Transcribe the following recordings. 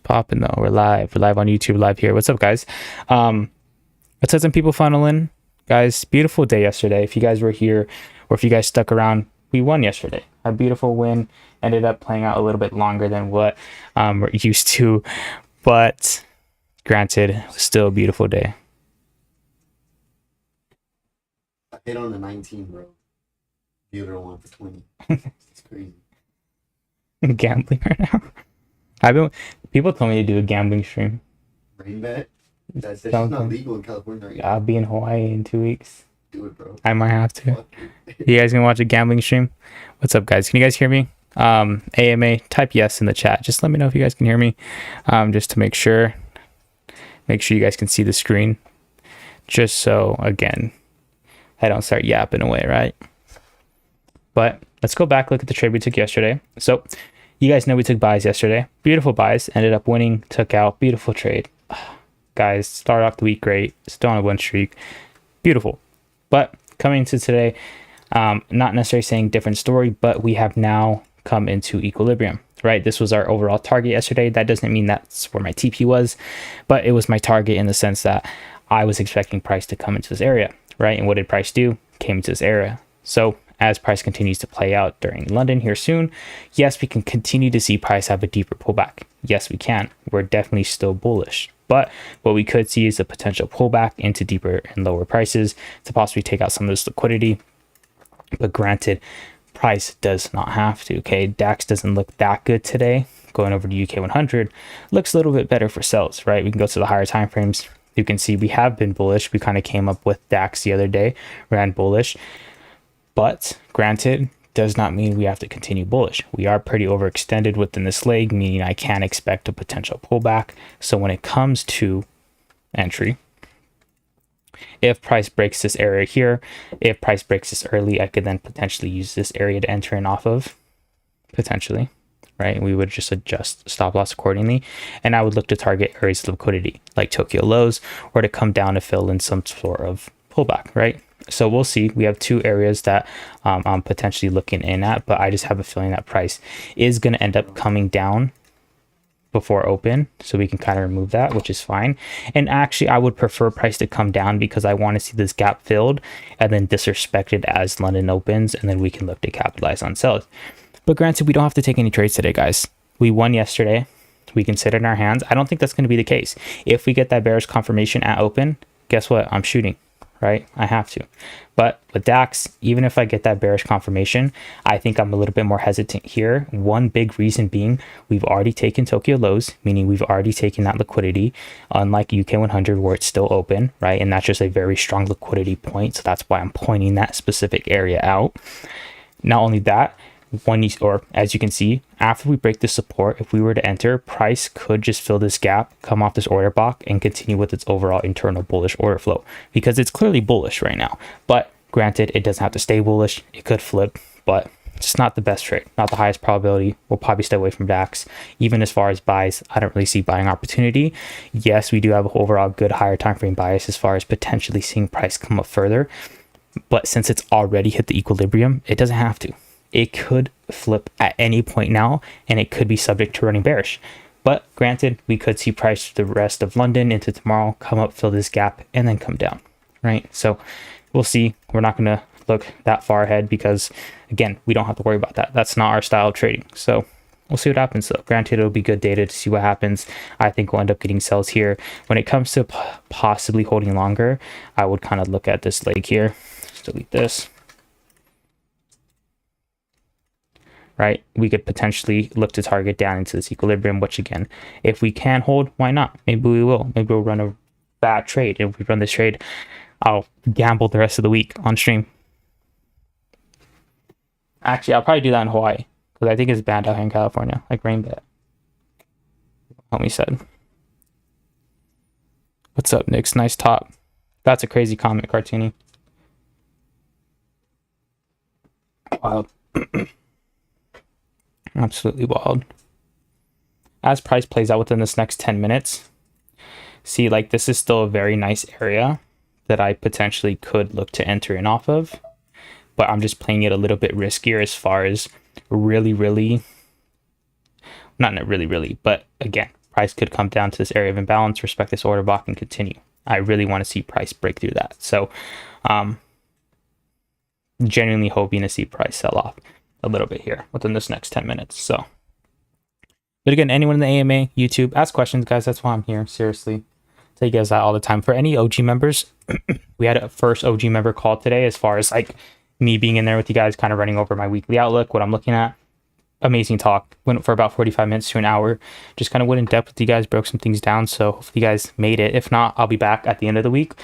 Popping though. We're live. We're live on YouTube, live here. What's up, guys? Let's have some people funnel in. Guys, beautiful day yesterday. If you guys were here or if you guys stuck around, we won yesterday. A beautiful win. Ended up playing out a little bit longer than what we're used to. But granted, it was still a beautiful day. I hit on the 19, bro. The other one for 20. It's crazy. Gambling right now. People told me to do a gambling stream. Rain bet? That's not legal in California. Right? I'll be in Hawaii in 2 weeks. Do it, bro. I might have to. You guys gonna watch a gambling stream? What's up, guys? Can you guys hear me? AMA, type yes in the chat. Just let me know if you guys can hear me. Just to make sure you guys can see the screen. Just so, again, I don't start yapping away, right? But let's go back, look at the trade we took yesterday. So you guys know we took buys yesterday. Beautiful buys. Ended up winning, took out. Beautiful trade. Guys, start off the week great. Still on a win streak. Beautiful. But coming into today, not necessarily saying different story, but we have now come into equilibrium, right? This was our overall target yesterday. That doesn't mean that's where my TP was, but it was my target in the sense that I was expecting price to come into this area, right? And what did price do? Came into this area. So as price continues to play out during London here soon, yes, we can continue to see price have a deeper pullback. Yes, we can. We're definitely still bullish. But what we could see is a potential pullback into deeper and lower prices to possibly take out some of this liquidity. But granted, price does not have to, okay? DAX doesn't look that good today. Going over to UK 100 looks a little bit better for sells, right? We can go to the higher time frames. You can see we have been bullish. We kind of came up with DAX the other day, ran bullish. But granted, does not mean we have to continue bullish. We are pretty overextended within this leg, meaning I can expect a potential pullback. So when it comes to entry, if price breaks this area here, if price breaks this early, I could then potentially use this area to enter in off of, potentially, right? We would just adjust stop loss accordingly. And I would look to target areas of liquidity like Tokyo lows or to come down to fill in some sort of pullback, right? So we'll see. We have two areas that I'm potentially looking in at, but I just have a feeling that price is going to end up coming down before open, so we can kind of remove that, which is fine. And actually, I would prefer price to come down because I want to see this gap filled and then disrespected as London opens, and then we can look to capitalize on sells. But granted, we don't have to take any trades today, guys. We won yesterday. We can sit in our hands. I don't think that's going to be the case. If we get that bearish confirmation at open, guess what? I'm shooting. Right? I have to. But with DAX, even if I get that bearish confirmation, I think I'm a little bit more hesitant here. One big reason being we've already taken Tokyo lows, meaning we've already taken that liquidity, unlike UK 100 where it's still open, right? And that's just a very strong liquidity point. So that's why I'm pointing that specific area out. Not only that, as you can see, after we break the support, if we were to enter, price could just fill this gap, come off this order block, and continue with its overall internal bullish order flow because it's clearly bullish right now. But granted, it doesn't have to stay bullish. It could flip, but it's not the best trade, not the highest probability. We'll probably stay away from DAX. Even as far as buys, I don't really see buying opportunity. Yes, we do have an overall good higher time frame bias as far as potentially seeing price come up further. But since it's already hit the equilibrium, it doesn't have to. It could flip at any point now, and it could be subject to running bearish. But granted, we could see price the rest of London into tomorrow, come up, fill this gap, and then come down, right? So we'll see. We're not going to look that far ahead because, again, we don't have to worry about that. That's not our style of trading. So we'll see what happens, though. Granted, it'll be good data to see what happens. I think we'll end up getting sells here. When it comes to possibly holding longer, I would kind of look at this leg here. Just delete this. Right, we could potentially look to target down into this equilibrium, which again, if we can hold, why not? Maybe we will. Maybe we'll run a bad trade. If we run this trade, I'll gamble the rest of the week on stream. Actually, I'll probably do that in Hawaii because I think it's banned out here in California, like rain bet. Homie said. What's up, Nicks? Nice top. That's a crazy comment, Cartoony. Wild. Absolutely wild. As price plays out within this next 10 minutes, see, like, this is still a very nice area that I potentially could look to enter in off of, but I'm just playing it a little bit riskier as far as really, not really, but again, price could come down to this area of imbalance, respect this order block, and continue. I really want to see price break through that. So genuinely hoping to see price sell off a little bit here within this next 10 minutes. So, but again, anyone in the AMA, YouTube, ask questions, guys. That's why I'm here. Seriously, tell you guys that all the time. For any OG members, we had a first OG member call today, as far as like me being in there with you guys, kind of running over my weekly outlook, what I'm looking at. Amazing talk. Went for about 45 minutes to an hour. Just kind of went in depth with you guys, broke some things down. So hopefully you guys made it. If not, I'll be back at the end of the week.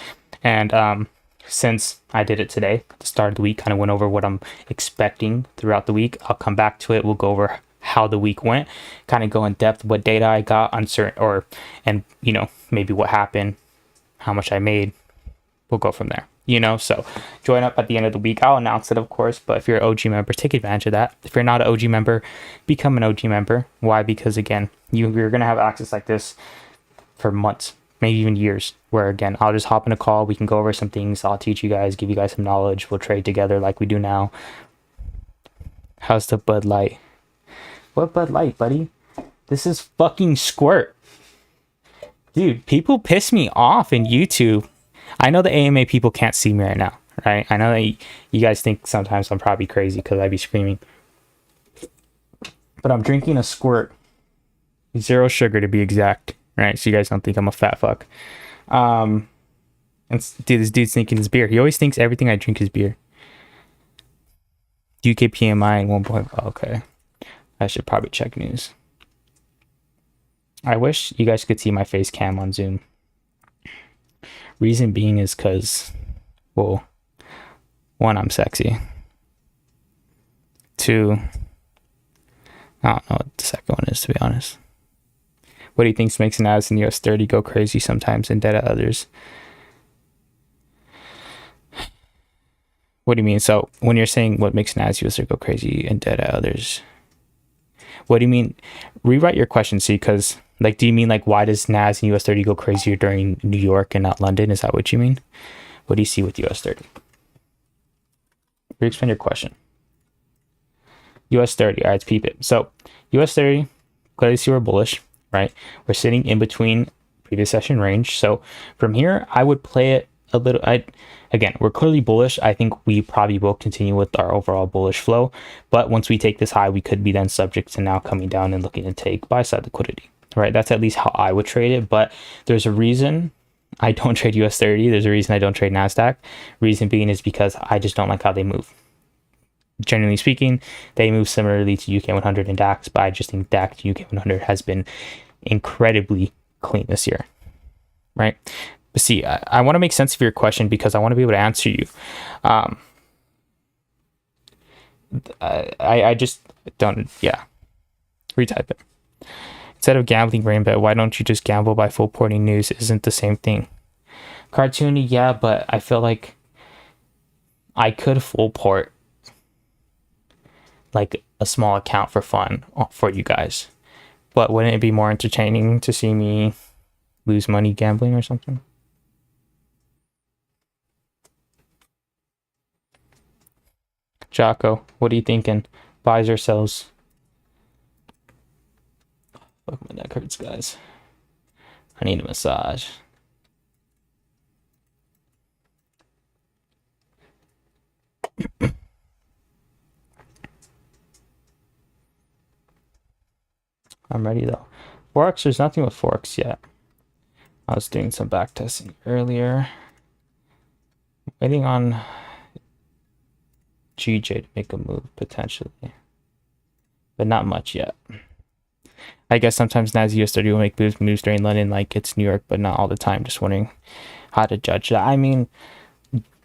And since I did it today, at the start of the week, kind of went over what I'm expecting throughout the week. I'll come back to it. We'll go over how the week went, kind of go in depth, what data I got, and you know, maybe what happened, how much I made. We'll go from there. You know, so join up at the end of the week. I'll announce it, of course, but if you're an OG member, take advantage of that. If you're not an OG member, become an OG member. Why? Because again, you're going to have access like this for months, maybe even years, where again, I'll just hop in a call. We can go over some things. I'll teach you guys, give you guys some knowledge. We'll trade together like we do now. How's the Bud Light? What Bud Light, buddy? This is fucking Squirt. Dude, people piss me off in YouTube. I know the AMA people can't see me right now, right? I know that you guys think sometimes I'm probably crazy because I be screaming. But I'm drinking a Squirt. 0 sugar to be exact, right? So you guys don't think I'm a fat fuck. And dude, this dude's thinking it's beer. He always thinks everything I drink is beer. UK PMI and 1.5. Okay. I should probably check news. I wish you guys could see my face cam on Zoom. Reason being is because, well, 1, I'm sexy. 2, I don't know what the second one is, to be honest. What do you think makes an ads in US 30 go crazy sometimes and dead at others? What do you mean? So when you're saying what makes an ads US 30 go crazy and dead at others, what do you mean? Rewrite your question, see, because like, do you mean like why does NAS and US 30 go crazier during New York and not London? Is that what you mean? What do you see with US 30? Re-explain your question. US 30, all right, let's peep it. So US 30, clearly see we're bullish, right? We're sitting in between previous session range. So from here, I would play it a little. Again, we're clearly bullish. I think we probably will continue with our overall bullish flow. But once we take this high, we could be then subject to now coming down and looking to take buy side liquidity. Right, that's at least how I would trade it. But there's a reason I don't trade US 30. There's a reason I don't trade NASDAQ. Reason being is because I just don't like how they move. Generally speaking, they move similarly to UK 100 and DAX, but I just think DAX to UK 100 has been incredibly clean this year. Right? But see, I want to make sense of your question because I want to be able to answer you. I just don't, yeah. Retype it. Instead of gambling brain bet, why don't you just gamble by full porting news? Isn't the same thing. Cartoony, yeah, but I feel like I could full port like a small account for fun for you guys. But wouldn't it be more entertaining to see me lose money gambling or something? Jocko, what are you thinking? Buys or sells? Fuck, my neck hurts, guys. I need a massage. I'm ready though. Forex, there's nothing with Forex yet. I was doing some back testing earlier. Waiting on GJ to make a move potentially, but not much yet. I guess sometimes NAS US 30 will make moves during London like it's New York, but not all the time. Just wondering how to judge that. I mean,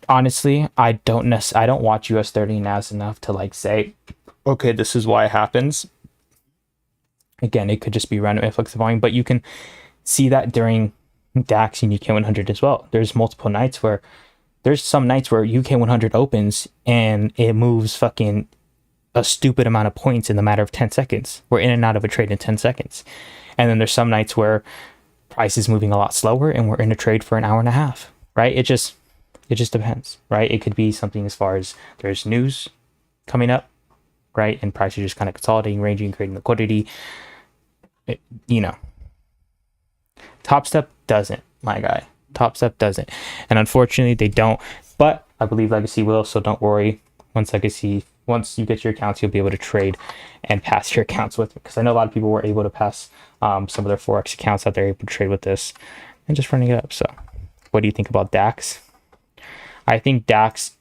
honestly, I don't watch US 30 NAS enough to like say, okay, this is why it happens. Again, it could just be random influx of volume, but you can see that during DAX and UK 100 as well. There's multiple nights where there's some nights where UK 100 opens and it moves fucking a stupid amount of points in the matter of 10 seconds. We're in and out of a trade in 10 seconds. And then there's some nights where price is moving a lot slower and we're in a trade for an hour and a half, right? It just depends, right? It could be something as far as there's news coming up, right? And price is just kind of consolidating, ranging, creating liquidity. You know, Top Step doesn't, my guy. Top Step doesn't. And unfortunately, they don't. But I believe Legacy will, so don't worry. Once you get your accounts, you'll be able to trade and pass your accounts with it. Because I know a lot of people were able to pass some of their Forex accounts that they're able to trade with this and just running it up. So what do you think about DAX? I think DAX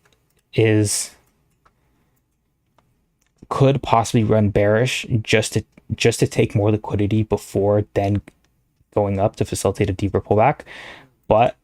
could possibly run bearish just to take more liquidity before then going up to facilitate a deeper pullback. But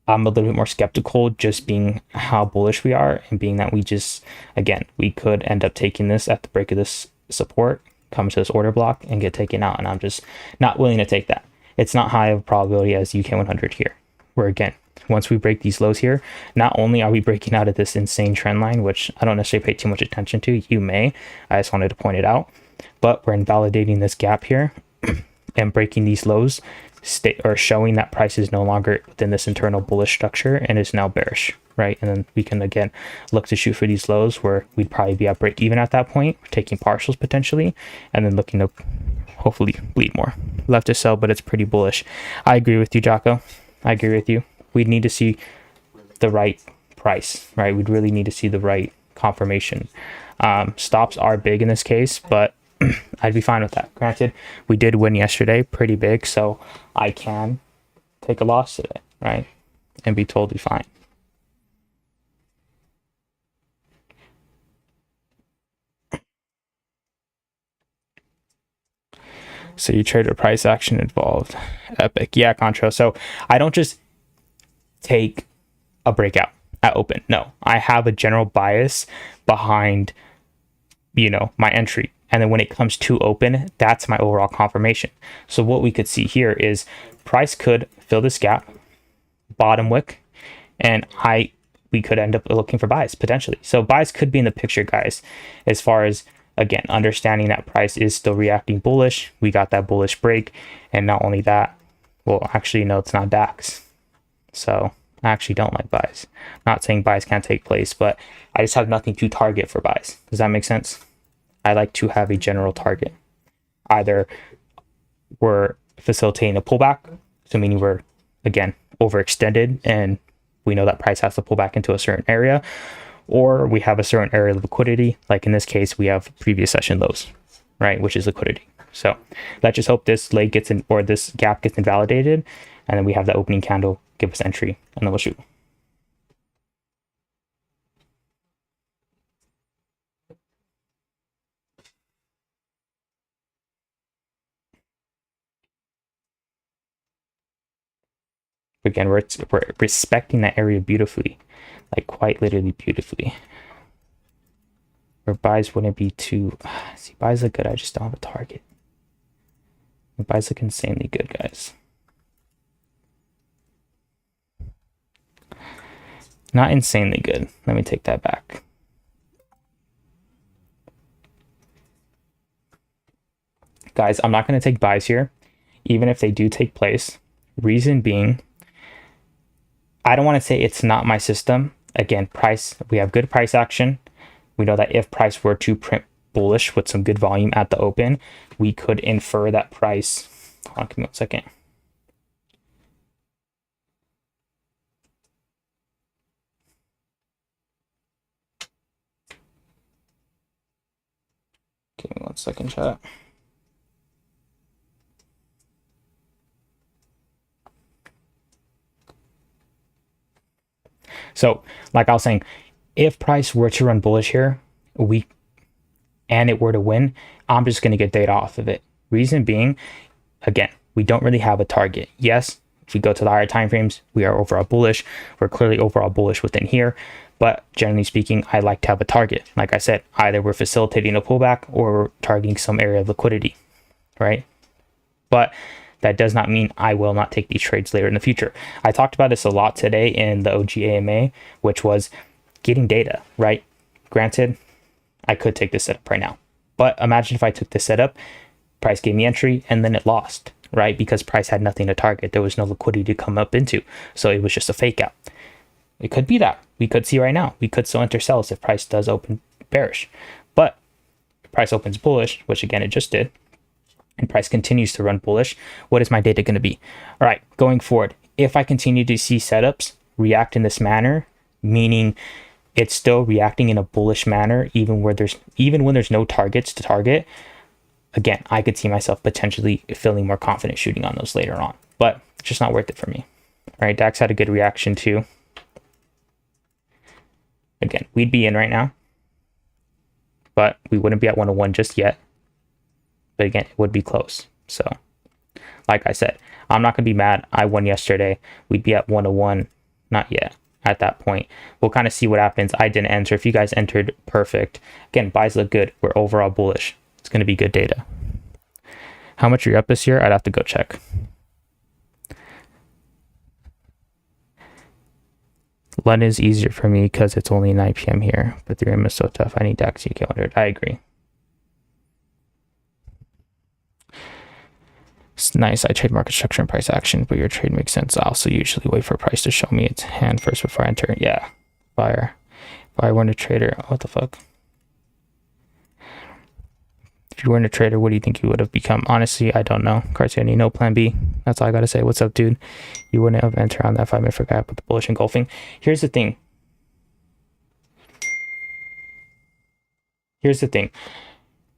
I'm a little bit more skeptical, just being how bullish we are and being that we could end up taking this at the break of this support, come to this order block and get taken out. And I'm just not willing to take that. It's not high of a probability as UK 100 here, where again, once we break these lows here, not only are we breaking out of this insane trend line, which I don't necessarily pay too much attention to, you may, I just wanted to point it out, but we're invalidating this gap here and breaking these lows, showing that price is no longer within this internal bullish structure and is now bearish, right? And then we can again look to shoot for these lows where we'd probably be at break even at that point, taking partials potentially, and then looking to hopefully bleed more. Left to sell, but it's pretty bullish. I agree with you, Jocko. I agree with you. We'd need to see the right price, right? We'd really need to see the right confirmation. Stops are big in this case, but I'd be fine with that. Granted, we did win yesterday pretty big, so I can take a loss today, right? And be totally fine. So you trade a price action involved. Epic. Yeah, Contro. So I don't just take a breakout at open. No, I have a general bias behind, my entry. And then when it comes to open, that's my overall confirmation. So what we could see here is price could fill this gap, bottom wick, and we could end up looking for buys potentially. So buys could be in the picture, guys, as far as, again, understanding that price is still reacting bullish. We got that bullish break. And not only that, well, actually, no, it's not DAX. So I actually don't like buys. Not saying buys can't take place, but I just have nothing to target for buys. Does that make sense? I like to have a general target. Either we're facilitating a pullback, so meaning we're, again, overextended and we know that price has to pull back into a certain area, or we have a certain area of liquidity. Like in this case, we have previous session lows, right? Which is liquidity. So let's just hope this leg gets in, or this gap gets invalidated, and then we have the opening candle give us entry, and then we'll shoot. Again, we're respecting that area beautifully, like quite literally beautifully. Where buys wouldn't be too, see, buys look good, I just don't have a target. Buys look insanely good, guys. Not insanely good. Let me take that back. Guys, I'm not going to take buys here, even if they do take place. Reason being, I don't want to say it's not my system. Again, price, we have good price action. We know that if price were to print bullish with some good volume at the open, we could infer that price. Hold on, give me 1 second. Give me 1 second, chat. So, like I was saying, if price were to run bullish here, and it were to win, I'm just going to get data off of it. Reason being, again, we don't really have a target. Yes, if we go to the higher time frames, we are overall bullish. We're clearly overall bullish within here. But generally speaking, I like to have a target. Like I said, either we're facilitating a pullback or we're targeting some area of liquidity, right? But that does not mean I will not take these trades later in the future. I talked about this a lot today in the OGAMA, which was getting data, right? Granted, I could take this setup right now. But imagine if I took this setup, price gave me entry, and then it lost, right? Because price had nothing to target. There was no liquidity to come up into. So it was just a fake out. It could be that. We could see right now. We could still enter sells if price does open bearish. But if price opens bullish, which again it just did, and price continues to run bullish, what is my data going to be? All right, going forward, if I continue to see setups react in this manner, meaning it's still reacting in a bullish manner, even when there's no targets to target, again, I could see myself potentially feeling more confident shooting on those later on, but it's just not worth it for me. All right, DAX had a good reaction too. Again, we'd be in right now, but we wouldn't be at 101 just yet. But again, it would be close. So like I said, I'm not going to be mad. I won yesterday. We'd be at 101. Not yet. At that point, we'll kind of see what happens. I didn't enter. If you guys entered, perfect. Again, buys look good. We're overall bullish. It's going to be good data. How much are you up this year? I'd have to go check. London is easier for me because it's only 9 p.m. here, but 3 a.m. is so tough. I need DAX UK 100. I agree. It's nice. I trade market structure and price action, but your trade makes sense. I also usually wait for price to show me its hand first before I enter. Yeah, buyer. If I weren't a trader, what the fuck? If you weren't a trader, what do you think you would have become? Honestly, I don't know. Cartier, no plan B. That's all I gotta say. What's up, dude? You wouldn't have entered on that 5-minute for gap with the bullish engulfing. Here's the thing.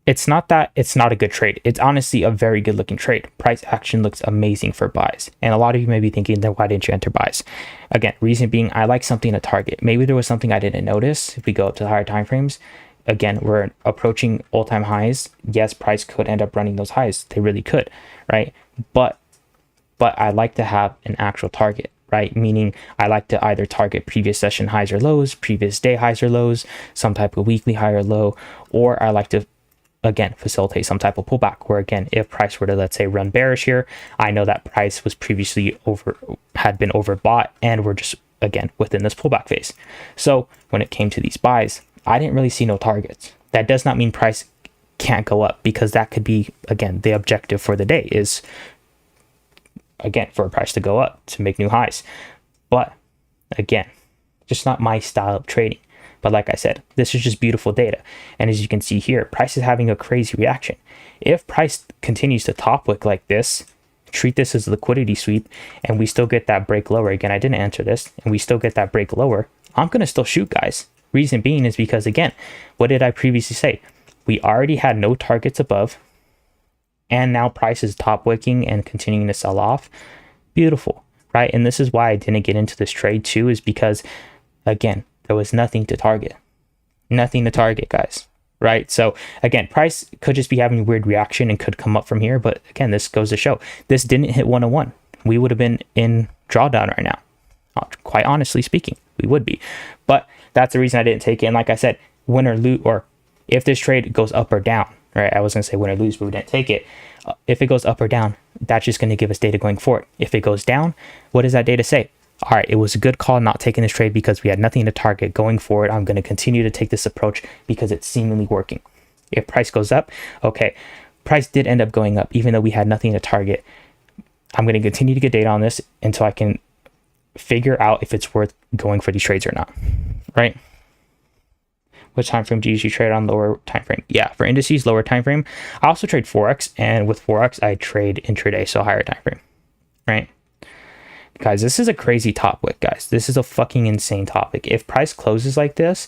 It's not that it's not a good trade. It's honestly a very good looking trade. Price action looks amazing for buys. And a lot of you may be thinking, then why didn't you enter buys? Again, reason being, I like something to target. Maybe there was something I didn't notice. If we go up to the higher time frames, again, we're approaching all-time highs. Yes, price could end up running those highs. They really could, right? But I like to have an actual target, right? Meaning I like to either target previous session highs or lows, previous day highs or lows, some type of weekly high or low, or I like to, again, facilitate some type of pullback where, again, if price were to, let's say, run bearish here, I know that price was previously had been overbought and we're just, again, within this pullback phase. So when it came to these buys, I didn't really see no targets. That does not mean price can't go up, because that could be, again, the objective for the day is, again, for a price to go up, to make new highs. But again, just not my style of trading. But like I said, this is just beautiful data. And as you can see here, price is having a crazy reaction. If price continues to top wick like this, treat this as a liquidity sweep, and we still get that break lower, again, I didn't enter this, and we still get that break lower, I'm going to still shoot, guys. Reason being is because, again, what did I previously say? We already had no targets above, and now price is top wicking and continuing to sell off. Beautiful, right? And this is why I didn't get into this trade too, is because, again, there was nothing to target. Nothing to target, guys, right? So again, price could just be having a weird reaction and could come up from here. But again, this goes to show this didn't hit 101. We would have been in drawdown right now. Quite honestly speaking, we would be. But that's the reason I didn't take it. And like I said, win or lose, or if this trade goes up or down, right? I was going to say win or lose, but we didn't take it. If it goes up or down, that's just going to give us data going forward. If it goes down, what does that data say? All right, it was a good call not taking this trade because we had nothing to target. Going forward, I'm going to continue to take this approach because it's seemingly working. If price goes up, okay, price did end up going up even though we had nothing to target. I'm going to continue to get data on this until I can figure out if it's worth going for these trades or not, right? Which time frame do you usually trade on? Lower time frame? Yeah, for indices, lower time frame. I also trade Forex, and with Forex, I trade intraday, so higher time frame, right? Guys, this is a crazy top wick, guys. This is a fucking insane topic. If price closes like this,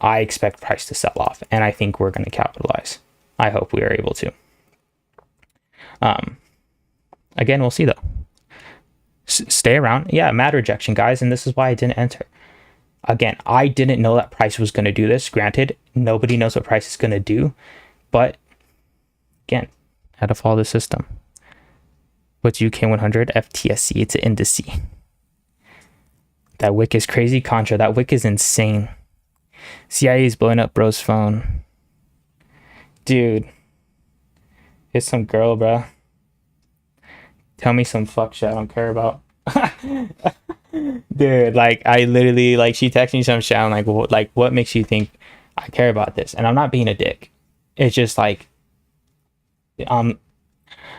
I expect price to sell off, and I think we're going to capitalize. I hope we are able to. Again, we'll see though. Stay around. Yeah, mad rejection, guys, and this is why I didn't enter. Again, I didn't know that price was going to do this. Granted, nobody knows what price is going to do, but again, had to follow the system. What's UK 100? FTSE, it's an indice. That wick is crazy, Contra. That wick is insane. CIA is blowing up bro's phone. Dude, it's some girl, bro. Tell me some fuck shit I don't care about. Dude, like, I literally, like, she texted me some shit. I'm like, what makes you think I care about this? And I'm not being a dick. It's just like,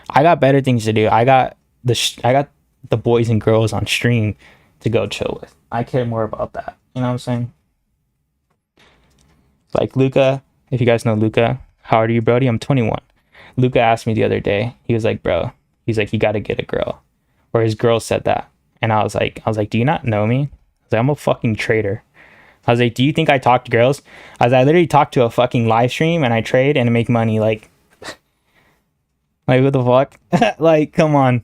I got better things to do. I got the boys and girls on stream to go chill with. I care more about that. You know what I'm saying? Like Luca, if you guys know Luca, how old are you, Brody? I'm 21. Luca asked me the other day. He was like, bro, he's like, you got to get a girl, or his girl said that. And I was like, do you not know me? I was like, I'm a fucking trader. I was like, do you think I talk to girls? I literally talk to a fucking live stream and I trade and make money. Like what the fuck? Like, come on,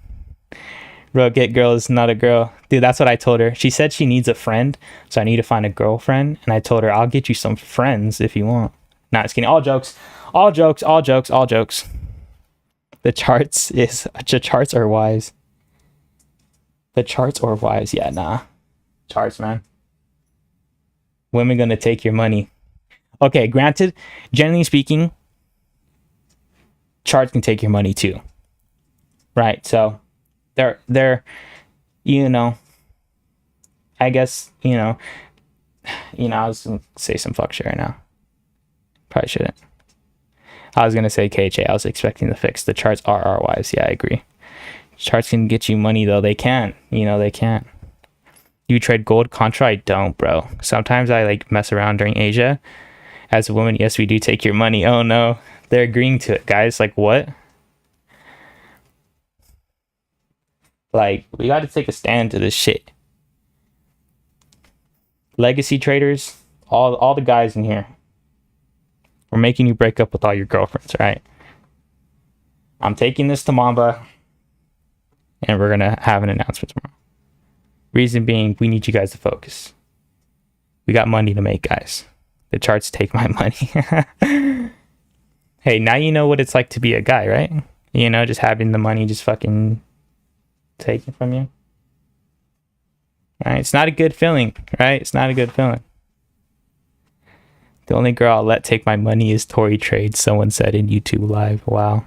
bro. Get girls, not a girl, dude. That's what I told her. She said she needs a friend, so I need to find a girlfriend. And I told her I'll get you some friends if you want. Nah, just kidding. All jokes, all jokes, all jokes, all jokes. The charts are wise. The charts are wise. Yeah, nah. Charts, man. Women gonna take your money. Okay, granted, generally speaking, charts can take your money too. Right? So they're I guess, I was gonna say some fuck shit right now. Probably shouldn't. I was gonna say KJ. I was expecting the fix. The charts are wise. Yeah, I agree. Charts can get you money though. They can. They can. You trade gold contra? I don't, bro. Sometimes I like mess around during Asia. As a woman, yes, we do take your money. Oh no, they're agreeing to it, guys. Like what? Like we got to take a stand to this shit. Legacy traders, all the guys in here. We're making you break up with all your girlfriends, right? I'm taking this to Mamba, and we're gonna have an announcement tomorrow. Reason being, we need you guys to focus. We got money to make, guys. The charts take my money. Hey, now you know what it's like to be a guy, right? Just having the money just fucking taken from you. Right? It's not a good feeling, right? It's not a good feeling. The only girl I'll let take my money is Tory Trade, someone said in YouTube Live. Wow.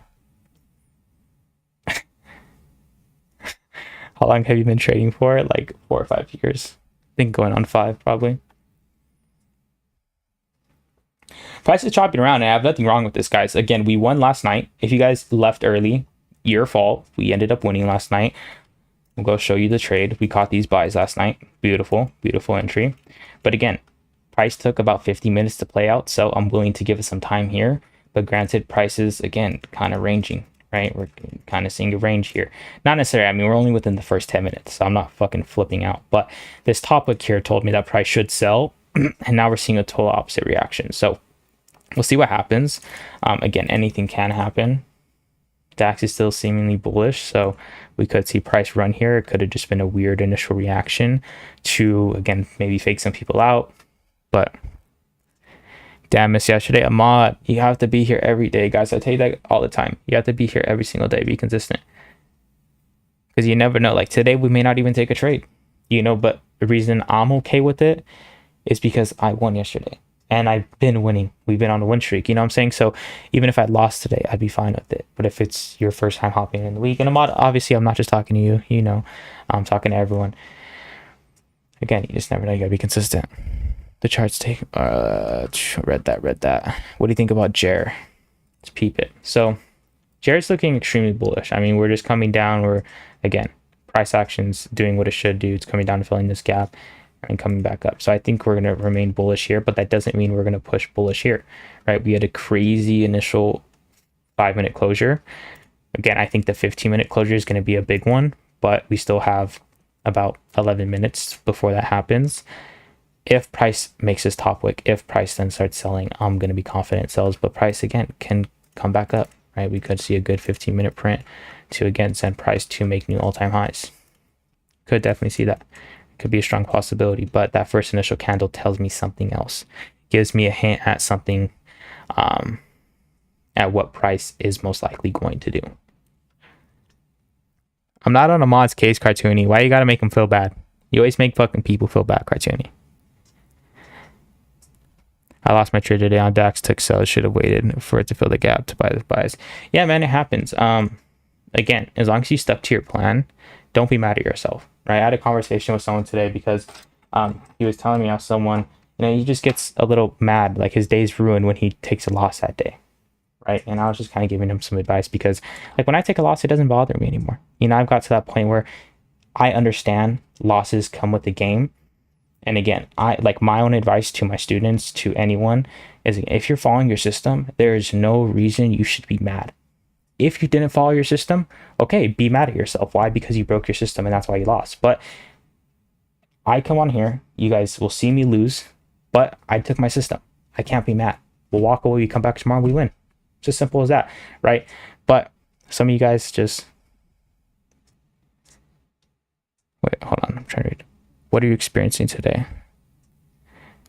How long have you been trading for? Like 4 or 5 years. I think going on 5 probably. Price is chopping around and I have nothing wrong with this, guys. Again, we won last night. If you guys left early, your fault. We ended up winning last night. We'll go show you the trade. We caught these buys last night. Beautiful, beautiful entry. But again, price took about 50 minutes to play out, so I'm willing to give it some time here. But granted, prices, again, kind of ranging, right? We're kind of seeing a range here. Not necessarily, I mean, we're only within the first 10 minutes, so I'm not fucking flipping out. But this top wick here told me that price should sell, and now we're seeing a total opposite reaction. So we'll see what happens. Again, anything can happen. DAX is still seemingly bullish, so we could see price run here. It could have just been a weird initial reaction to, again, maybe fake some people out. But damn, miss yesterday. Ahmad, you have to be here every day, guys. I tell you that all the time. You have to be here every single day. Be consistent. Because you never know. Like today, we may not even take a trade. But the reason I'm okay with it is because I won yesterday. And I've been winning. We've been on a win streak. You know what I'm saying? So even if I lost today, I'd be fine with it. But if it's your first time hopping in the week, and obviously I'm not just talking to you, I'm talking to everyone. Again, you just never know. You gotta be consistent. The charts take read that. What do you think about Jer? Let's peep it. So Jer's looking extremely bullish. I mean, we're just coming down. We're, again, price action's doing what it should do. It's coming down and filling this gap and coming back up. So I think we're going to remain bullish here, but that doesn't mean we're going to push bullish here, right? We had a crazy initial 5-minute closure. Again, I think the 15-minute closure is going to be a big one, but we still have about 11 minutes before that happens. If price makes this top wick, if price then starts selling, I'm going to be confident it sells, but price again can come back up, right? We could see a good 15-minute print to again send price to make new all-time highs. Could definitely see that. Could be a strong possibility, but that first initial candle tells me something else. Gives me a hint at something, at what price is most likely going to do. I'm not on Ahmad's case, Cartoony. Why you gotta make him feel bad? You always make fucking people feel bad, Cartoony. I lost my trade today on DAX, took sell. Should have waited for it to fill the gap to buy the buys. Yeah, man, it happens. Again, as long as you stuck to your plan, don't be mad at yourself, right? I had a conversation with someone today because he was telling me how someone, he just gets a little mad, like his day's ruined when he takes a loss that day, right? And I was just kind of giving him some advice because, like, when I take a loss, it doesn't bother me anymore. I've got to that point where I understand losses come with the game. And again, my own advice to my students, to anyone, is if you're following your system, there is no reason you should be mad. If you didn't follow your system, okay, be mad at yourself. Why? Because you broke your system and that's why you lost. But I come on here, you guys will see me lose, but I took my system. I can't be mad. We'll walk away, we come back tomorrow, we win. It's as simple as that, right? But some of you guys just... Wait, hold on, I'm trying to read. What are you experiencing today?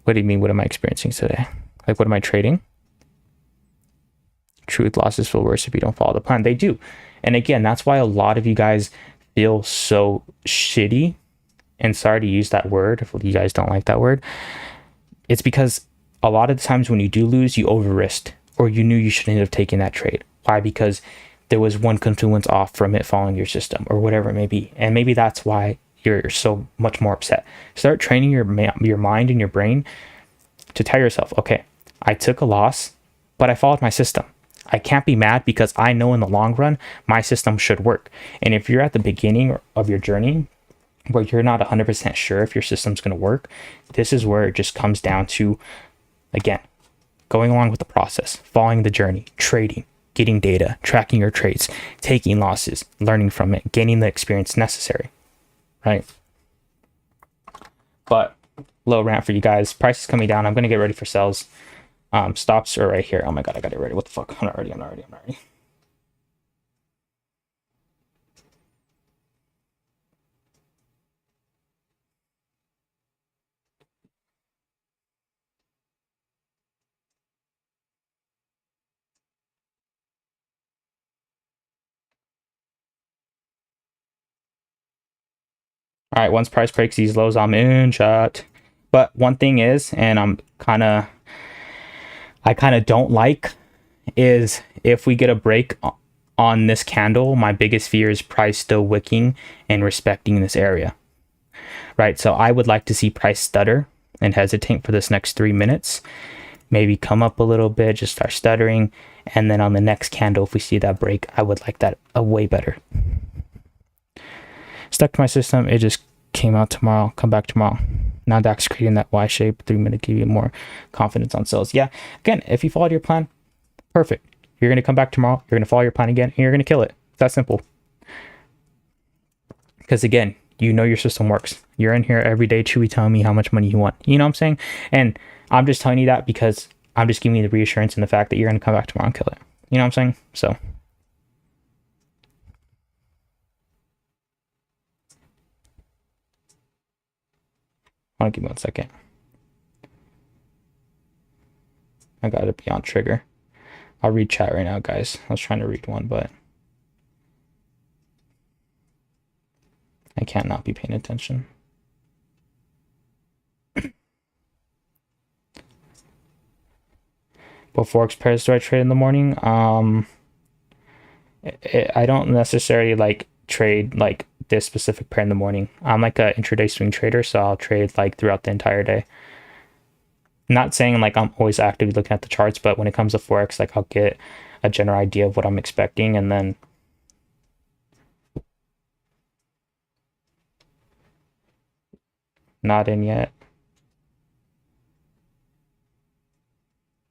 What do you mean, what am I experiencing today? Like, what am I trading? Truth, losses feel worse if you don't follow the plan. They do. And again, that's why a lot of you guys feel so shitty. And sorry to use that word if you guys don't like that word. It's because a lot of the times when you do lose, you over risked, or you knew you shouldn't have taken that trade. Why? Because there was one confluence off from it following your system or whatever it may be. And maybe that's why you're so much more upset. Start training your mind and your brain to tell yourself, okay, I took a loss, but I followed my system. I can't be mad because I know in the long run, my system should work. And if you're at the beginning of your journey where you're not 100% sure if your system's going to work, this is where it just comes down to, again, going along with the process, following the journey, trading, getting data, tracking your trades, taking losses, learning from it, gaining the experience necessary, right? But low rant for you guys. Price is coming down. I'm going to get ready for sales. Stops are right here. Oh my God, I got it ready. What the fuck? I'm not ready. All right, once price breaks these lows, I'm in, chat. But one thing is, and I kind of don't like, is if we get a break on this candle, my biggest fear is price still wicking and respecting this area, right? So I would like to see price stutter and hesitate for this next 3 minutes, maybe come up a little bit, just start stuttering. And then on the next candle, if we see that break, I would like that way better. Stuck to my system, it just came out tomorrow, come back tomorrow. Now DAX creating that Y shape, 3 minute, give you more confidence on sales. Yeah, again, if you followed your plan, perfect. You're going to come back tomorrow, you're going to follow your plan again, and you're going to kill it. It's that simple. Because again, you know your system works. You're in here every day, Chewy, telling me how much money you want. You know what I'm saying? And I'm just telling you that because I'm just giving you the reassurance and the fact that you're going to come back tomorrow and kill it. You know what I'm saying? So... give me 1 second. I gotta be on trigger. I'll read chat right now, guys. I was trying to read one, but I can't not be paying attention. What forex pairs do I trade in the morning? I don't necessarily like trade like this specific pair in the morning. I'm like a intraday swing trader, so I'll trade like throughout the entire day. Not saying like I'm always actively looking at the charts, but when it comes to forex, like I'll get a general idea of what I'm expecting, and then not in yet.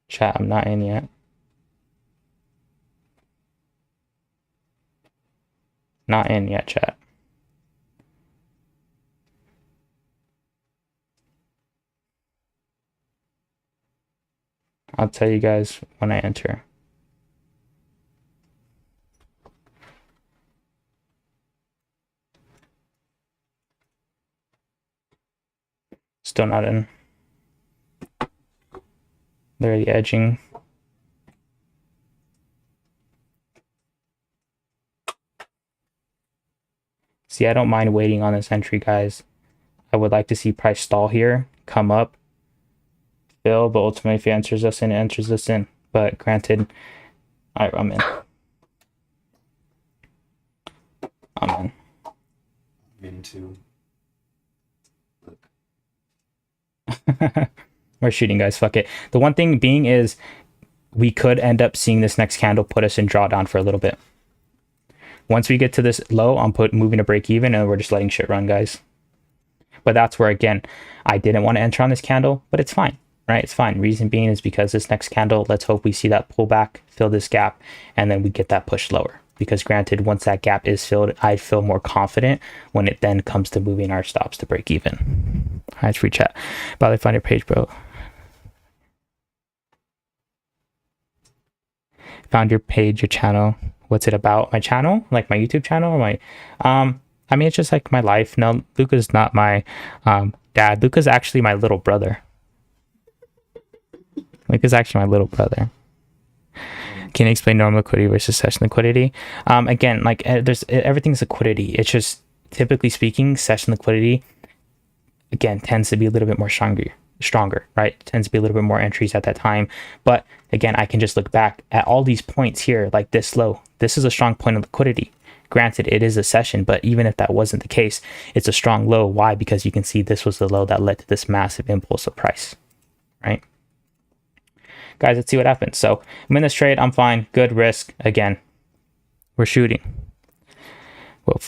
Chat, I'm not in yet. Not in yet, chat. I'll tell you guys when I enter. Still not in. They're the edging. See, I don't mind waiting on this entry, guys. I would like to see price stall here, come up, fill, but ultimately if it enters us in, it enters us in. But granted, I'm in. I'm in. I'm in too. Look. We're shooting, guys. Fuck it. The one thing being is we could end up seeing this next candle put us in drawdown for a little bit. Once we get to this low, I'm moving to break even, and we're just letting shit run, guys. But that's where, again, I didn't want to enter on this candle, but it's fine, right? It's fine. Reason being is because this next candle, let's hope we see that pullback, fill this gap, and then we get that push lower. Because granted, once that gap is filled, I'd feel more confident when it then comes to moving our stops to break even. All right, free chat. By the way, find your page, bro. Found your page, your channel. What's it about? My channel? Like my YouTube channel or my I mean, it's just like my life. No, Luca's not my dad. Luca's actually my little brother. Luca's actually my little brother. Can you explain normal liquidity versus session liquidity? Again, like there's everything's liquidity. It's just typically speaking, session liquidity again tends to be a little bit more stronger, right? Tends to be a little bit more entries at that time. But again, I can just look back at all these points here, like this low. This is a strong point of liquidity. Granted, it is a session, but even if that wasn't the case, it's a strong low. Why? Because you can see this was the low that led to this massive impulse of price, right? Guys, let's see what happens. So I'm in this trade. I'm fine. Good risk. Again, we're shooting. Well,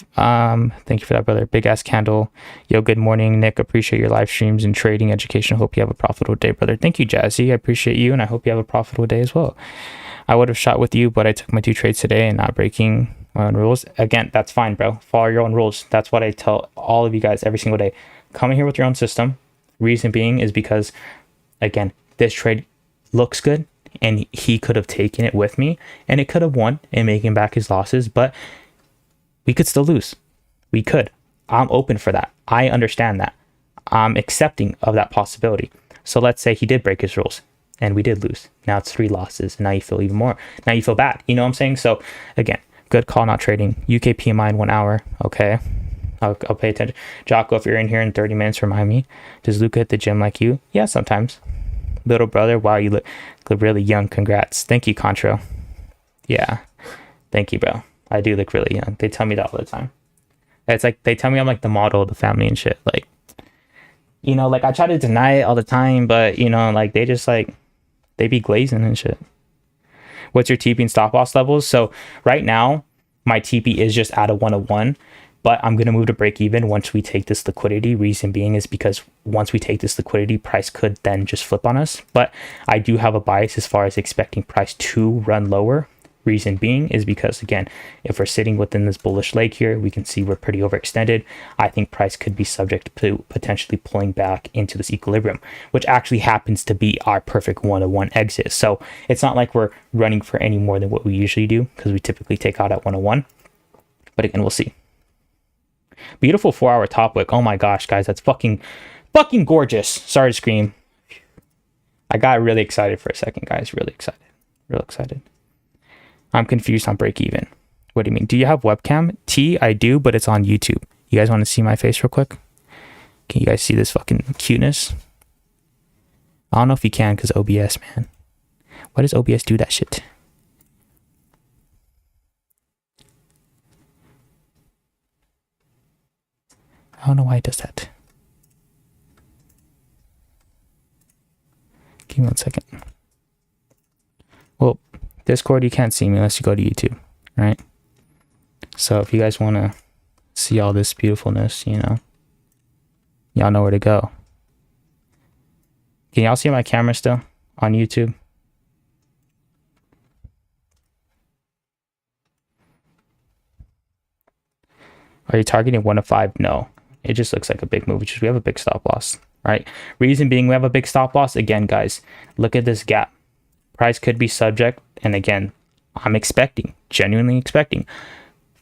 thank you for that, brother. Big ass candle. Yo, good morning, Nick. Appreciate your live streams and trading education. Hope you have a profitable day, brother. Thank you, Jazzy. I appreciate you, and I hope you have a profitable day as well. I would have shot with you, but I took my 2 trades today and not breaking my own rules. Again, that's fine, bro. Follow your own rules. That's what I tell all of you guys every single day. Come in here with your own system. Reason being is because, again, this trade looks good, and he could have taken it with me, and it could have won and making back his losses, but we could still lose. We could. I'm open for that. I understand that. I'm accepting of that possibility. So let's say he did break his rules and we did lose. Now it's 3 losses. And now you feel even more. Now you feel bad. You know what I'm saying? So again, good call, not trading. UK PMI in 1 hour. Okay. I'll pay attention. Jocko, if you're in here in 30 minutes, remind me. Does Luca hit the gym like you? Yeah, sometimes. Little brother, wow, you look really young. Congrats. Thank you, Contro. Yeah. Thank you, bro. I do look really young. They tell me that all the time. It's like they tell me I'm like the model of the family and shit. Like, you know, like I try to deny it all the time, but you know, like they just like they be glazing and shit. What's your TP and stop loss levels? So right now, my TP is just at a 101, but I'm gonna move to break even once we take this liquidity. Reason being is because once we take this liquidity, price could then just flip on us. But I do have a bias as far as expecting price to run lower. Reason being is because, again, if we're sitting within this bullish leg here, we can see we're pretty overextended. I think price could be subject to potentially pulling back into this equilibrium, which actually happens to be our perfect 101 exit. So it's not like we're running for any more than what we usually do, because we typically take out at 101. But again, we'll see. Beautiful 4-hour top wick. Oh my gosh, guys, that's fucking gorgeous. Sorry to scream. I got really excited for a second, guys. Really excited. Real excited. I'm confused on break even. What do you mean? Do you have webcam? T, I do, but it's on YouTube. You guys want to see my face real quick? Can you guys see this fucking cuteness? I don't know if you can because OBS, man. Why does OBS do that shit? I don't know why it does that. Give me 1 second. Well, Discord, you can't see me unless you go to YouTube, right? So if you guys want to see all this beautifulness, you know, y'all know where to go. Can y'all see my camera still on YouTube? Are you targeting 1 to 5? No. It just looks like a big move, which is we have a big stop loss, right? Reason being we have a big stop loss. Again, guys, look at this gap. Price could be subject, and again, I'm expecting, genuinely expecting,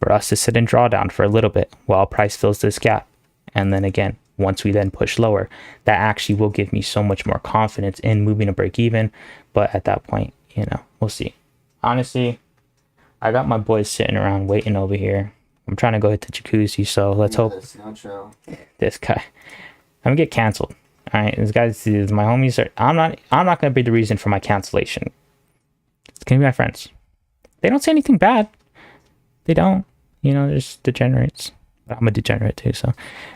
for us to sit in drawdown for a little bit while price fills this gap. And then again, once we then push lower, that actually will give me so much more confidence in moving to break even. But at that point, you know, we'll see. Honestly, I got my boys sitting around waiting over here. I'm trying to go hit the jacuzzi, so let's hope this guy, I'm gonna get canceled. All right, these guys, my homies are. I'm not gonna be the reason for my cancellation. It's gonna be my friends. They don't say anything bad. They don't. You know, they're just degenerates. But I'm a degenerate too. So,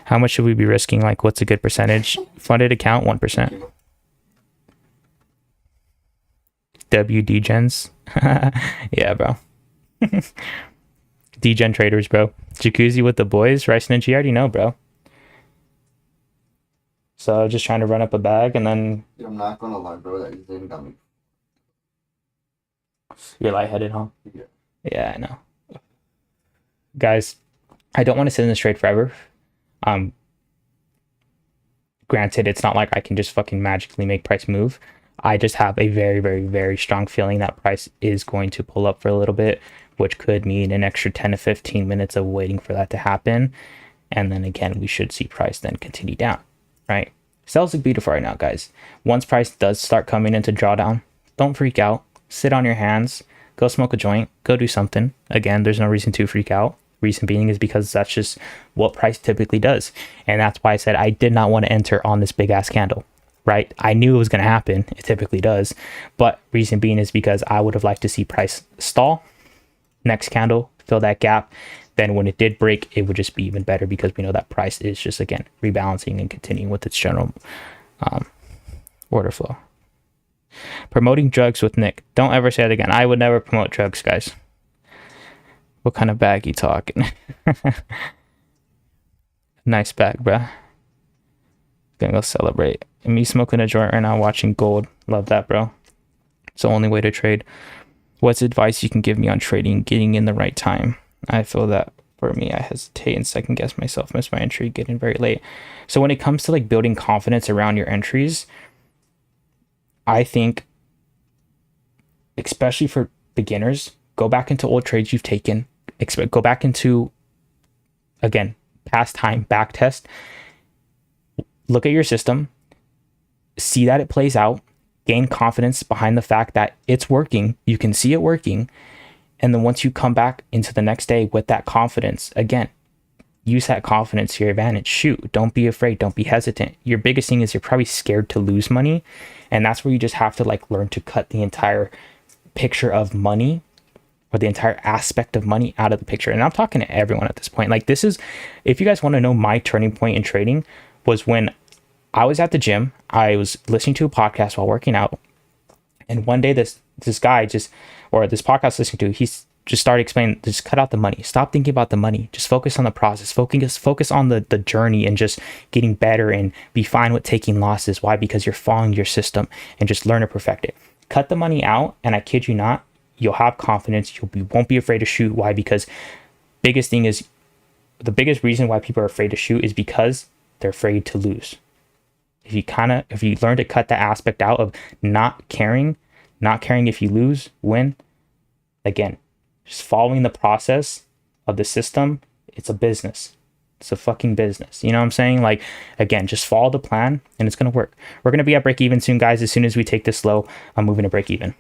how much should we be risking? Like, what's a good percentage? Funded account 1%. WD gens. Yeah, bro. Degen traders, bro. Jacuzzi with the boys. Rice and you already know, bro. So just trying to run up a bag, and then Dude, I'm not gonna lie, bro. That thing got me. you're lightheaded, huh? Yeah. Yeah, I know. Guys, I don't want to sit in this trade forever. Um, Granted, it's not like I can just fucking magically make price move. I just have a very, very, very strong feeling that price is going to pull up for a little bit, which could mean an extra 10 to 15 minutes of waiting for that to happen. And then again, we should see price then continue down, right? Sells look beautiful right now, guys. Once price does start coming into drawdown, don't freak out. Sit on your hands, go smoke a joint, go do something. Again, there's no reason to freak out. Reason being is because that's just what price typically does. And that's why I said I did not want to enter on this big ass candle, right? I knew it was going to happen. It typically does. But reason being is because I would have liked to see price stall, next candle, fill that gap. Then when it did break, it would just be even better because we know that price is just, again, rebalancing and continuing with its general order flow. Promoting drugs with Nick. Don't ever say it again. I would never promote drugs, guys. What kind of bag you talking? Nice bag, bruh. Gonna go celebrate. And me smoking a joint right now, watching gold. Love that, bro. It's the only way to trade. What's advice you can give me on trading, getting in the right time? I feel that for me, I hesitate and second guess myself, miss my entry, getting very late. So when it comes to like building confidence around your entries, I think, especially for beginners, go back into old trades you've taken. Go back into, again, past time, back test. Look at your system, see that it plays out, gain confidence behind the fact that it's working. You can see it working. And then once you come back into the next day with that confidence, again, use that confidence to your advantage. Shoot, don't be afraid. Don't be hesitant. Your biggest thing is you're probably scared to lose money. And that's where you just have to like learn to cut the entire picture of money, or the entire aspect of money, out of the picture. And I'm talking to everyone at this point. Like, this is, if you guys want to know, my turning point in trading was when I was at the gym. I was listening to a podcast while working out. And one day this guy just, or this podcast I was listening to, he's just started explaining, just cut out the money. Stop thinking about the money. Just focus on the process. Focus on the journey and just getting better, and be fine with taking losses. Why? Because you're following your system, and just learn to perfect it. Cut the money out, and I kid you not, you'll have confidence. Won't be afraid to shoot. Why? Because the biggest reason why people are afraid to shoot is because they're afraid to lose. If you learn to cut that aspect out of not caring if you lose, win, again, just following the process of the system, it's a business. It's a fucking business. You know what I'm saying? Like, again, just follow the plan and it's going to work. We're going to be at break even soon, guys. As soon as we take this low, I'm moving to break even.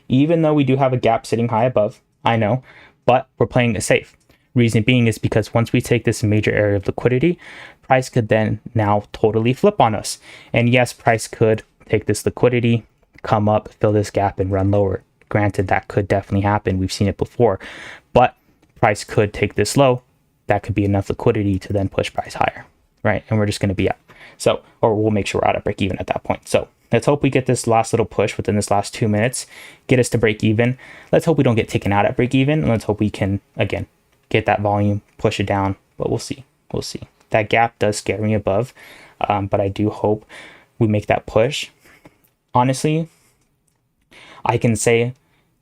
Even though we do have a gap sitting high above, I know, but we're playing it safe. Reason being is because once we take this major area of liquidity, price could then now totally flip on us. And yes, price could take this liquidity, come up, fill this gap, and run lower. Granted, that could definitely happen. We've seen it before. But price could take this low. That could be enough liquidity to then push price higher, right? And we're just going to be up. So, or we'll make sure we're out of break even at that point. So let's hope we get this last little push within this last 2 minutes, get us to break even. Let's hope we don't get taken out at break even. And let's hope we can, again, get that volume, push it down. But we'll see. We'll see. That gap does scare me above. But I do hope we make that push. Honestly, I can say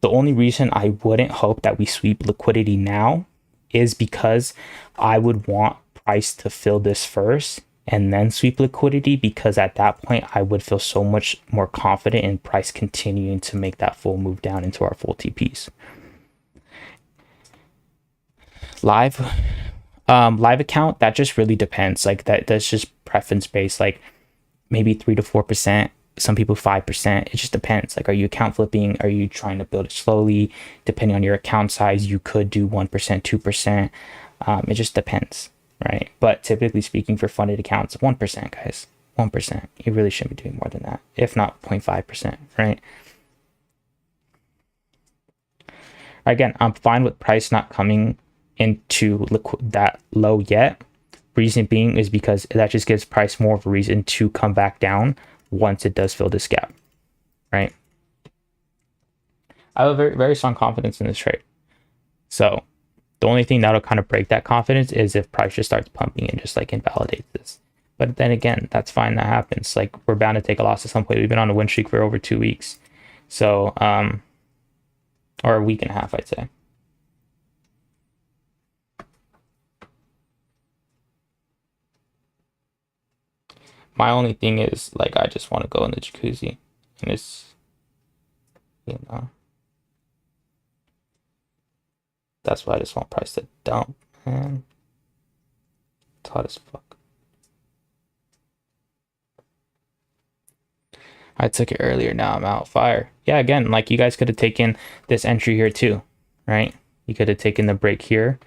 the only reason I wouldn't hope that we sweep liquidity now is because I would want price to fill this first and then sweep liquidity, because at that point I would feel so much more confident in price continuing to make that full move down into our full TPs. Live account, that just really depends. Like that's just preference based. Like maybe 3 to 4%. Some people 5%. It just depends. Like, are you account flipping? Are you trying to build it slowly? Depending on your account size, you could do 1%, 2%. It just depends, right? But typically speaking, for funded accounts, 1%, guys, 1%. You really shouldn't be doing more than that, if not 0.5%, right? Again, I'm fine with price not coming into that low yet. Reason being is because that just gives price more of a reason to come back down once it does fill this gap, right? I have a very, very strong confidence in this trade. So The only thing that'll kind of break that confidence is if price just starts pumping and just like invalidates this. But then again, that's fine. That happens. Like, we're bound to take a loss at some point. We've been on a win streak for over 2 weeks. So, or a week and a half, I'd say. My only thing is, like, I just want to go in the jacuzzi. And it's, you know, that's why I just want price to dump, man. It's hot as fuck. I took it earlier, now I'm out. Fire. Yeah, again, like, you guys could have taken this entry here too, right? You could have taken the break here,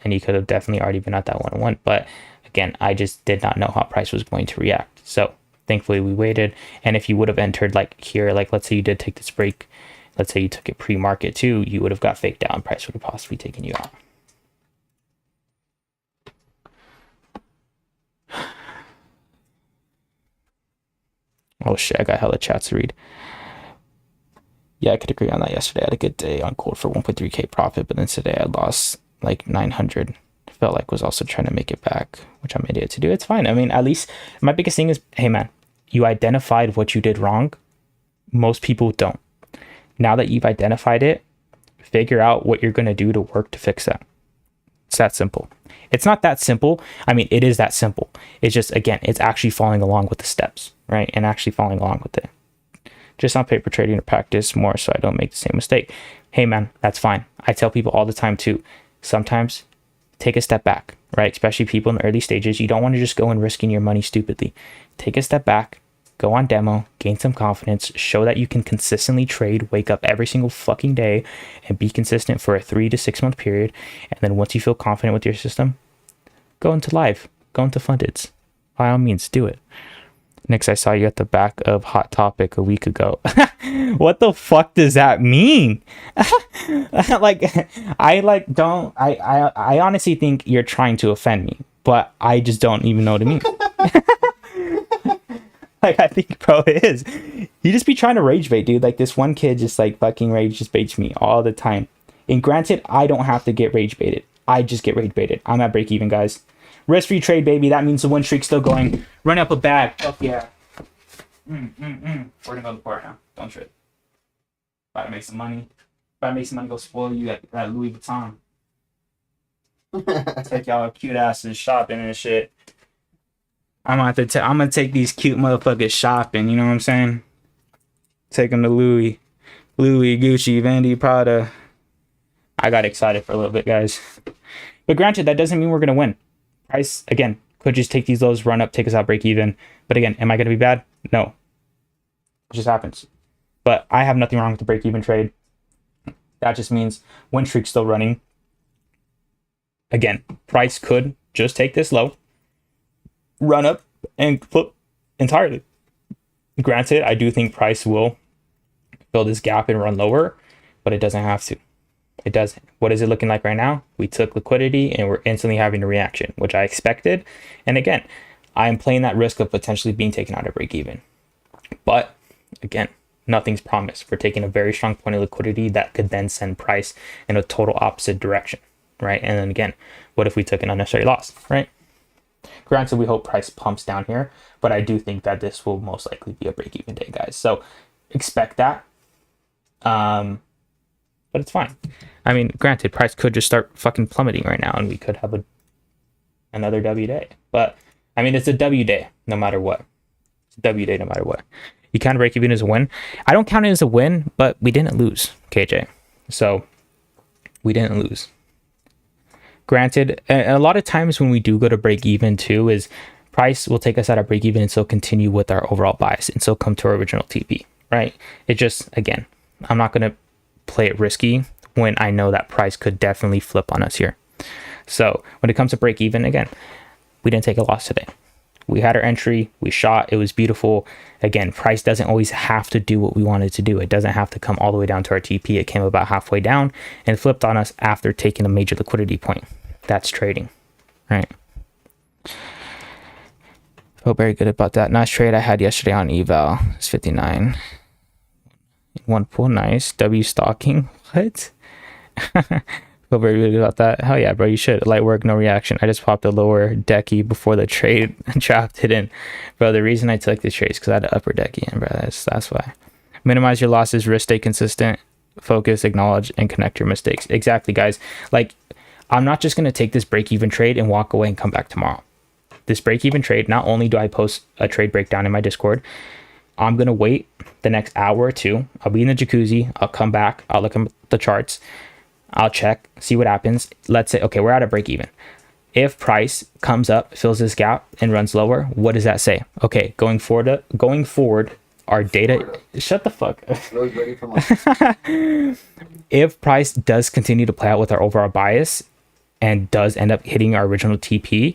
and you could have definitely already been at that 101. But again, I just did not know how price was going to react. So thankfully we waited. And if you would have entered like here, like let's say you did take this break, let's say you took it pre-market too, you would have got faked out and price would have possibly taken you out. Oh shit, I got hella chats to read. Yeah, I could agree on that. Yesterday I had a good day on gold for 1.3k profit, but then today I lost like 900. Felt like was also trying to make it back, which I'm an idiot to do. It's fine. I mean, at least my biggest thing is, hey man, you identified what you did wrong. Most people don't. Now that you've identified it, figure out what you're going to do to work to fix that. It's that simple. It's not that simple. I mean, it is that simple. It's just, again, it's actually following along with the steps, right? And actually following along with it. Just on paper trading to practice more so I don't make the same mistake. Hey man, that's fine. I tell people all the time too, sometimes take a step back, right? Especially people in the early stages. You don't want to just go and risking your money stupidly. Take a step back, go on demo, gain some confidence, show that you can consistently trade, wake up every single fucking day and be consistent for a 3 to 6 month period. And then once you feel confident with your system, go into live, go into fundeds. By all means, do it. Nix, I saw you at the back of Hot Topic a week ago. What the fuck does that mean? Like, I honestly think you're trying to offend me, but I just don't even know what it means. Like, I think, bro, it is. You just be trying to rage bait, dude. Like, this one kid just like fucking rage just baits me all the time. And granted, I don't have to get rage baited. I just get rage baited. I'm at break even, guys. Risk-free trade, baby. That means the win streak's still going. Run up a bag. Fuck yeah. We're gonna go to the port now. Don't trip. About to make some money. About to make some money, go spoil you at Louis Vuitton. Take y'all cute asses shopping and shit. I'm gonna take these cute motherfuckers shopping. You know what I'm saying? Take them to Louis, Gucci, Fendi, Prada. I got excited for a little bit, guys. But granted, that doesn't mean we're gonna win. Price, again, could just take these lows, run up, take us out, break even. But again, am I going to be bad? No. It just happens. But I have nothing wrong with the break even trade. That just means win streak's still running. Again, price could just take this low, run up, and flip entirely. Granted, I do think price will fill this gap and run lower, but it doesn't have to. It doesn't. What is it looking like right now? We took liquidity and we're instantly having a reaction, which I expected. And again, I'm playing that risk of potentially being taken out of break even. But again, nothing's promised. We're taking a very strong point of liquidity that could then send price in a total opposite direction, right? And then again, what if we took an unnecessary loss, right? Granted, we hope price pumps down here, but I do think that this will most likely be a break even day, guys. So expect that. But it's fine. I mean, granted, price could just start fucking plummeting right now and we could have another W day. But, I mean, it's a W day no matter what. It's a W day no matter what. You count break even as a win. I don't count it as a win, but we didn't lose, KJ. So, we didn't lose. Granted, a lot of times when we do go to break even too is price will take us out of break even and still continue with our overall bias and still come to our original TP, right? It just, again, I'm not going to play it risky when I know that price could definitely flip on us here. So when it comes to break even, again, we didn't take a loss today. We had our entry, we shot, it was beautiful. Again, price doesn't always have to do what we wanted to do. It doesn't have to come all the way down to our TP. It came about halfway down and flipped on us after taking a major liquidity point. That's trading, right? Felt very good about that. Nice trade I had yesterday on eval. It's 59. One pool, nice. W stalking. What? Feel very good about that. Hell yeah, bro. You should. Light work, no reaction. I just popped a lower decky before the trade and dropped it in. Bro, the reason I took this trade is because I had an upper decky in, bro. That's why. Minimize your losses, risk, stay consistent, focus, acknowledge, and connect your mistakes. Exactly, guys. Like, I'm not just going to take this break-even trade and walk away and come back tomorrow. This break-even trade, not only do I post a trade breakdown in my Discord, I'm going to wait the next hour or two. I'll be in the jacuzzi. I'll come back. I'll look at the charts. I'll check, see what happens. Let's say, okay, we're at a break even. If price comes up, fills this gap, and runs lower, what does that say? Okay, going forward, our data. Shut the fuck up. If price does continue to play out with our overall bias and does end up hitting our original TP,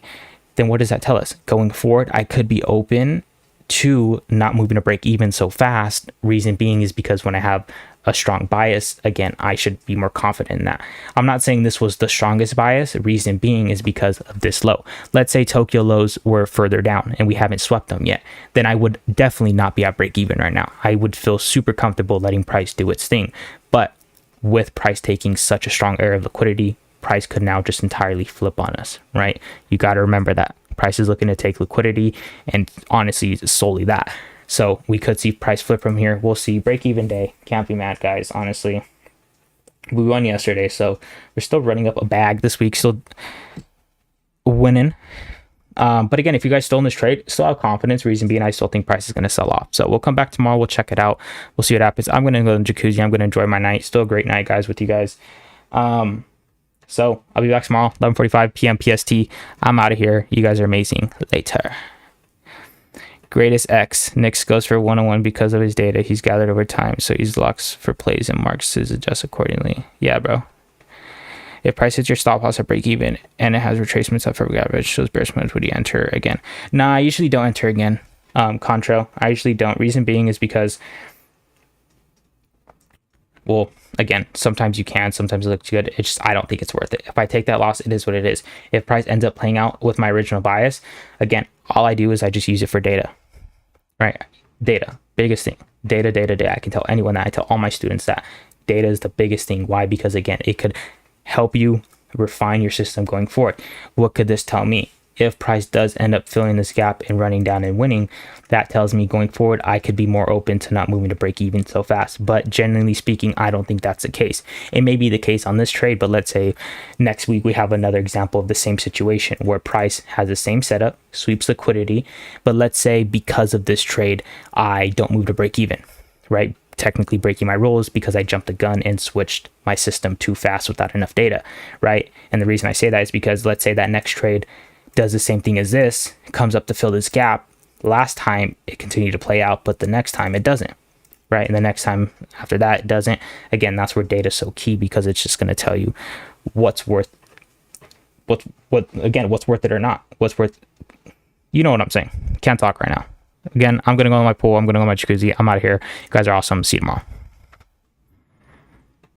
then what does that tell us? Going forward, I could be open to not moving to break even so fast. Reason being is because when I have a strong bias, again, I should be more confident in that. I'm not saying this was the strongest bias. Reason being is because of this low. Let's say Tokyo lows were further down and we haven't swept them yet. Then I would definitely not be at break even right now. I would feel super comfortable letting price do its thing. But with price taking such a strong area of liquidity, price could now just entirely flip on us, right? You got to remember that. Price is looking to take liquidity, and honestly, solely that. So we could see price flip from here. We'll see. Break even day. Can't be mad, guys. Honestly, we won yesterday, so we're still running up a bag this week. Still winning. But again, if you guys still in this trade, still have confidence. Reason being, I still think price is going to sell off. So we'll come back tomorrow. We'll check it out. We'll see what happens. I'm going to go in the jacuzzi. I'm going to enjoy my night. Still a great night, guys, with you guys. So I'll be back tomorrow, 11:45 p.m. PST. I'm out of here. You guys are amazing. Later. Greatest X. Nicks goes for 101 because of his data he's gathered over time. So he's locks for plays and marks to adjust accordingly. Yeah, bro. If price hits your stop loss at break even and it has retracements up for average, shows bearish moves, would you enter again? Nah, I usually don't enter again. Contrail. I usually don't. Reason being is because, well, again, sometimes you can, sometimes it looks good. It's just, I don't think it's worth it. If I take that loss, it is what it is. If price ends up playing out with my original bias, again, all I do is I just use it for data, right? Data, biggest thing. Data. I can tell anyone that. I tell all my students that data is the biggest thing. Why? Because again, it could help you refine your system going forward. What could this tell me? If price does end up filling this gap and running down and winning, that tells me going forward, I could be more open to not moving to break even so fast. But generally speaking, I don't think that's the case. It may be the case on this trade, but let's say next week we have another example of the same situation where price has the same setup, sweeps liquidity, but let's say because of this trade, I don't move to break even, right? Technically breaking my rules because I jumped the gun and switched my system too fast without enough data, right? And the reason I say that is because let's say that next trade does the same thing as this, comes up to fill this gap. Last time it continued to play out, but the next time it doesn't, right? And the next time after that it doesn't. Again, that's where data is so key, because it's just going to tell you what's worth what's worth it or not. What's worth, you know what I'm saying. Can't talk right now. Again, I'm going to go in my pool. I'm going to go in my jacuzzi. I'm out of here. You guys are awesome. See you tomorrow.